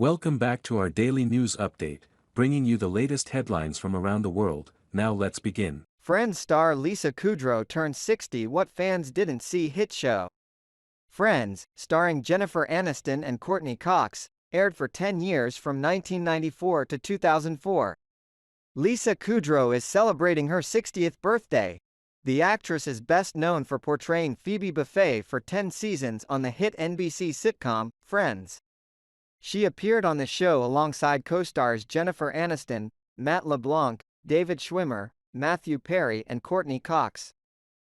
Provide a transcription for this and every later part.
Welcome back to our daily news update, bringing you the latest headlines from around the world. Now let's begin. Friends star Lisa Kudrow turns 60. What fans didn't see hit show. Friends, starring Jennifer Aniston and Courteney Cox, aired for 10 years from 1994 to 2004. Lisa Kudrow is celebrating her 60th birthday. The actress is best known for portraying Phoebe Buffay for 10 seasons on the hit NBC sitcom, Friends. She appeared on the show alongside co-stars Jennifer Aniston, Matt LeBlanc, David Schwimmer, Matthew Perry and Courteney Cox.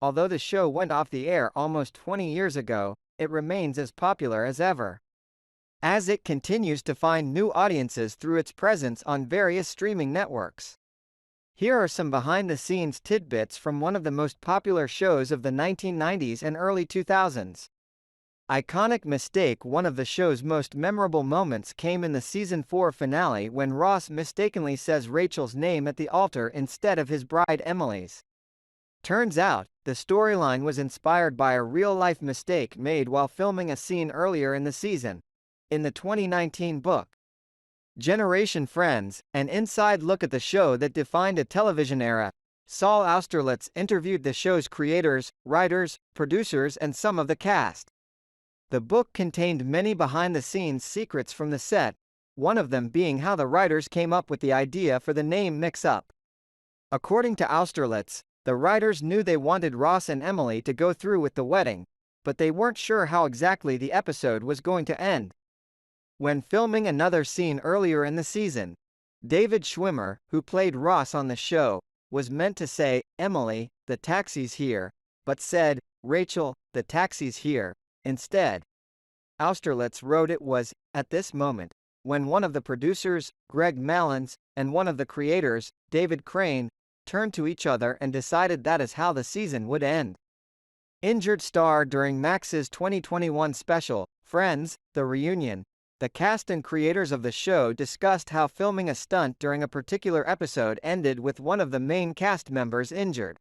Although the show went off the air almost 20 years ago, it remains as popular as ever, as it continues to find new audiences through its presence on various streaming networks. Here are some behind-the-scenes tidbits from one of the most popular shows of the 1990s and early 2000s. Iconic mistake. One of the show's most memorable moments came in the season 4 finale when Ross mistakenly says Rachel's name at the altar instead of his bride Emily's. Turns out, the storyline was inspired by a real-life mistake made while filming a scene earlier in the season. In the 2019 book, Generation Friends, an inside look at the show that defined a television era, Saul Austerlitz interviewed the show's creators, writers, producers and some of the cast. The book contained many behind-the-scenes secrets from the set, one of them being how the writers came up with the idea for the name mix-up. According to Austerlitz, the writers knew they wanted Ross and Emily to go through with the wedding, but they weren't sure how exactly the episode was going to end. When filming another scene earlier in the season, David Schwimmer, who played Ross on the show, was meant to say, "Emily, the taxi's here," but said, "Rachel, the taxi's here," instead. Austerlitz wrote it was, at this moment, when one of the producers, Greg Malins, and one of the creators, David Crane, turned to each other and decided that is how the season would end. Injured star during Max's 2021 special, Friends, The Reunion, the cast and creators of the show discussed how filming a stunt during a particular episode ended with one of the main cast members injured.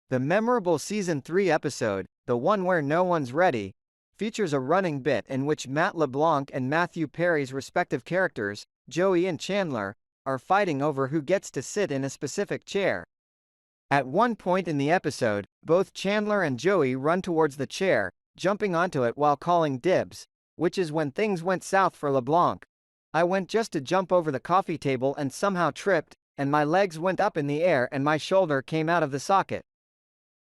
The memorable Season 3 episode, the one where no one's ready, features a running bit in which Matt LeBlanc and Matthew Perry's respective characters, Joey and Chandler, are fighting over who gets to sit in a specific chair. At one point in the episode, both Chandler and Joey run towards the chair, jumping onto it while calling dibs, which is when things went south for LeBlanc. "I went just to jump over the coffee table and somehow tripped, and my legs went up in the air and my shoulder came out of the socket,"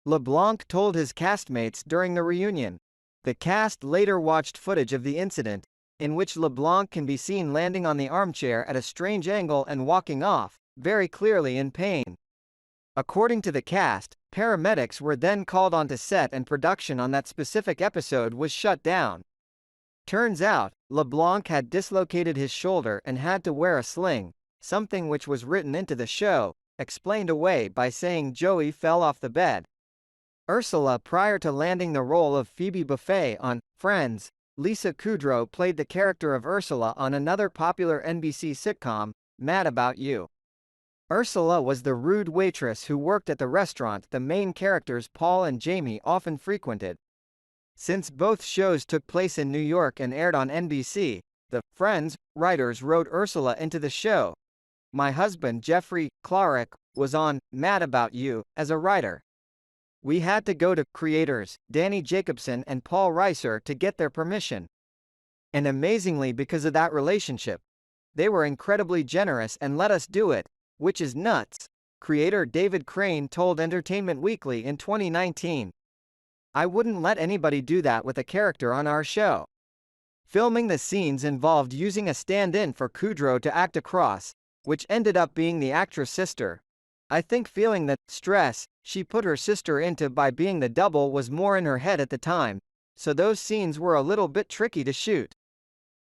LeBlanc told his castmates during the reunion. The cast later watched footage of the incident, in which LeBlanc can be seen landing on the armchair at a strange angle and walking off, very clearly in pain. According to the cast, paramedics were then called onto set and production on that specific episode was shut down. Turns out, LeBlanc had dislocated his shoulder and had to wear a sling, something which was written into the show, explained away by saying Joey fell off the bed. Ursula. Prior to landing the role of Phoebe Buffay on Friends, Lisa Kudrow played the character of Ursula on another popular NBC sitcom, Mad About You. Ursula was the rude waitress who worked at the restaurant the main characters Paul and Jamie often frequented. Since both shows took place in New York and aired on NBC, the Friends writers wrote Ursula into the show. My husband Jeffrey Clark was on Mad About You as a writer. We had to go to creators Danny Jacobson and Paul Reiser to get their permission. And amazingly, because of that relationship, they were incredibly generous and let us do it, which is nuts, creator David Crane told Entertainment Weekly in 2019. I wouldn't let anybody do that with a character on our show. Filming the scenes involved using a stand-in for Kudrow to act across, which ended up being the actress' sister. I think feeling the stress she put her sister into by being the double was more in her head at the time, so those scenes were a little bit tricky to shoot.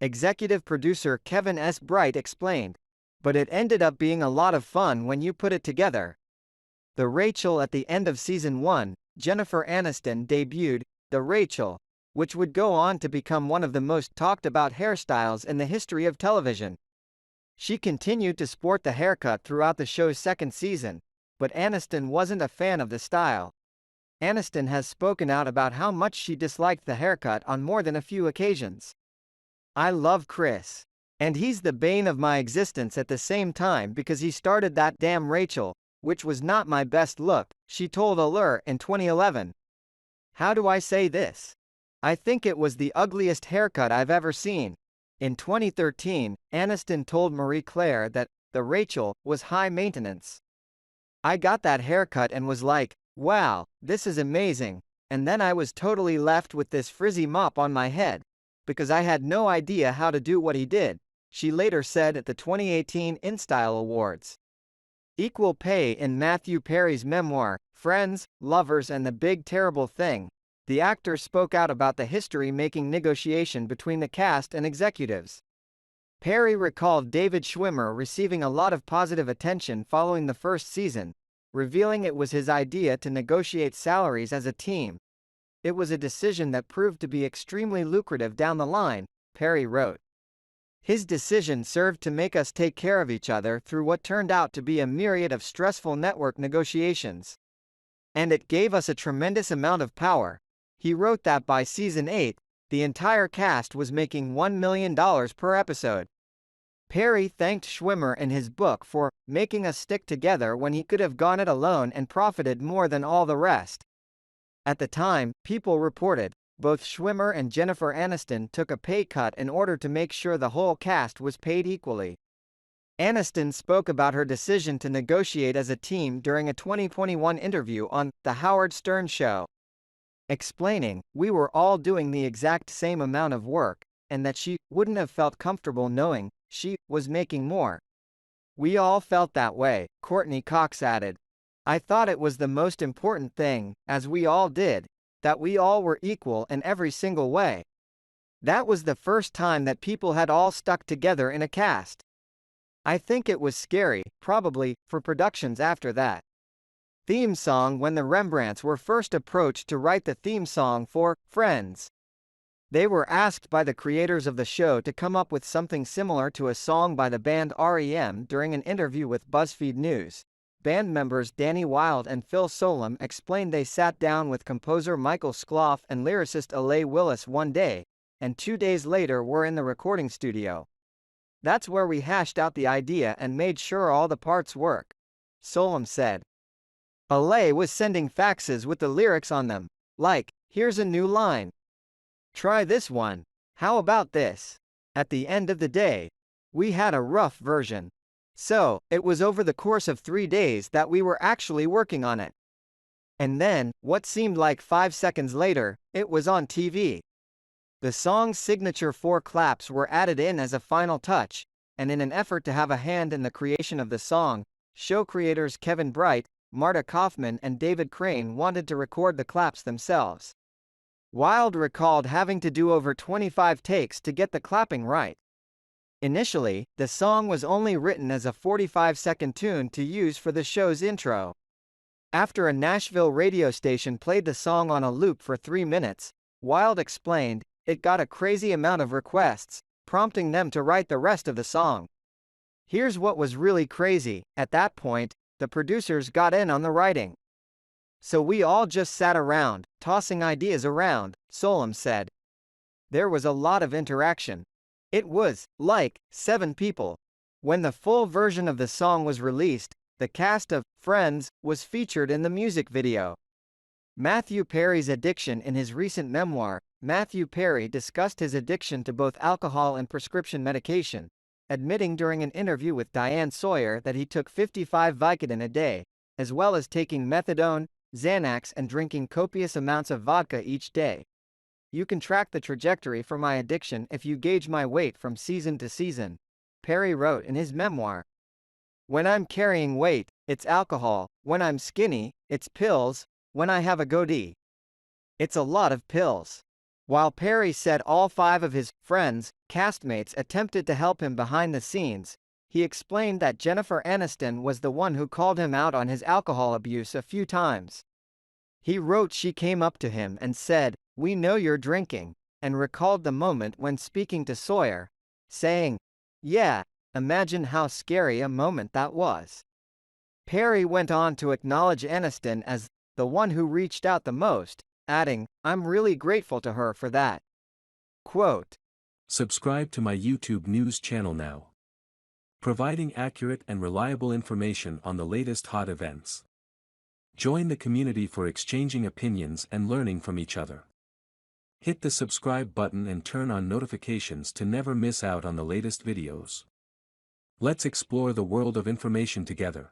Executive producer Kevin S. Bright explained. But it ended up being a lot of fun when you put it together. The Rachel at the end of Season 1, Jennifer Aniston debuted the Rachel, which would go on to become one of the most talked about hairstyles in the history of television. She continued to sport the haircut throughout the show's second season, but Aniston wasn't a fan of the style. Aniston has spoken out about how much she disliked the haircut on more than a few occasions. I love Chris. And he's the bane of my existence at the same time because he started that damn Rachel, which was not my best look, she told Allure in 2011. How do I say this? I think it was the ugliest haircut I've ever seen. In 2013, Aniston told Marie Claire that the Rachel was high maintenance. I got that haircut and was like, wow, this is amazing, and then I was totally left with this frizzy mop on my head, because I had no idea how to do what he did, she later said at the 2018 InStyle Awards. Equal pay in Matthew Perry's memoir, Friends, Lovers and the Big Terrible Thing. The actor spoke out about the history-making negotiation between the cast and executives. Perry recalled David Schwimmer receiving a lot of positive attention following the first season, revealing it was his idea to negotiate salaries as a team. It was a decision that proved to be extremely lucrative down the line, Perry wrote. His decision served to make us take care of each other through what turned out to be a myriad of stressful network negotiations. And it gave us a tremendous amount of power. He wrote that by season 8, the entire cast was making $1 million per episode. Perry thanked Schwimmer in his book for making us stick together when he could have gone it alone and profited more than all the rest. At the time, People reported, both Schwimmer and Jennifer Aniston took a pay cut in order to make sure the whole cast was paid equally. Aniston spoke about her decision to negotiate as a team during a 2021 interview on The Howard Stern Show, explaining, "We were all doing the exact same amount of work, and that she wouldn't have felt comfortable knowing she was making more. We all felt that way," Courteney Cox added. "I thought it was the most important thing, as we all did, that we all were equal in every single way. That was the first time that people had all stuck together in a cast. I think it was scary, probably, for productions after that." Theme song. When the Rembrandts were first approached to write the theme song for Friends, they were asked by the creators of the show to come up with something similar to a song by the band REM. During an interview with BuzzFeed News, band members Danny Wilde and Phil Solem explained they sat down with composer Michael Skloff and lyricist Alay Willis one day, and 2 days later were in the recording studio. "That's where we hashed out the idea and made sure all the parts work," Solem said. Alay was sending faxes with the lyrics on them, like, "Here's a new line. Try this one. How about this?" At the end of the day, we had a rough version. So, it was over the course of 3 days that we were actually working on it. And then, what seemed like 5 seconds later, it was on TV. The song's signature 4 claps were added in as a final touch, and in an effort to have a hand in the creation of the song, show creators Kevin Bright, Marta Kaufman and David Crane wanted to record the claps themselves. Wilde recalled having to do over 25 takes to get the clapping right. Initially, the song was only written as a 45-second tune to use for the show's intro. After a Nashville radio station played the song on a loop for 3 minutes, Wilde explained, it got a crazy amount of requests, prompting them to write the rest of the song. Here's what was really crazy: at that point, the producers got in on the writing. So we all just sat around, tossing ideas around, Solem said. There was a lot of interaction. It was, like, 7 people. When the full version of the song was released, the cast of Friends was featured in the music video. Matthew Perry's addiction. In his recent memoir, Matthew Perry discussed his addiction to both alcohol and prescription medication, admitting during an interview with Diane Sawyer that he took 55 Vicodin a day, as well as taking methadone, Xanax and drinking copious amounts of vodka each day. "You can track the trajectory for my addiction if you gauge my weight from season to season," Perry wrote in his memoir. "When I'm carrying weight, it's alcohol. When I'm skinny, it's pills. When I have a goatee, it's a lot of pills." While Perry said all 5 of his Friends castmates attempted to help him behind the scenes, he explained that Jennifer Aniston was the one who called him out on his alcohol abuse a few times. He wrote she came up to him and said, "We know you're drinking," and recalled the moment when speaking to Sawyer, saying, "Yeah, imagine how scary a moment that was." Perry went on to acknowledge Aniston as the one who reached out the most, adding, "I'm really grateful to her for that." Quote, Subscribe to my YouTube news channel now. Providing accurate and reliable information on the latest hot events. Join the community for exchanging opinions and learning from each other. Hit the subscribe button and turn on notifications to never miss out on the latest videos. Let's explore the world of information together.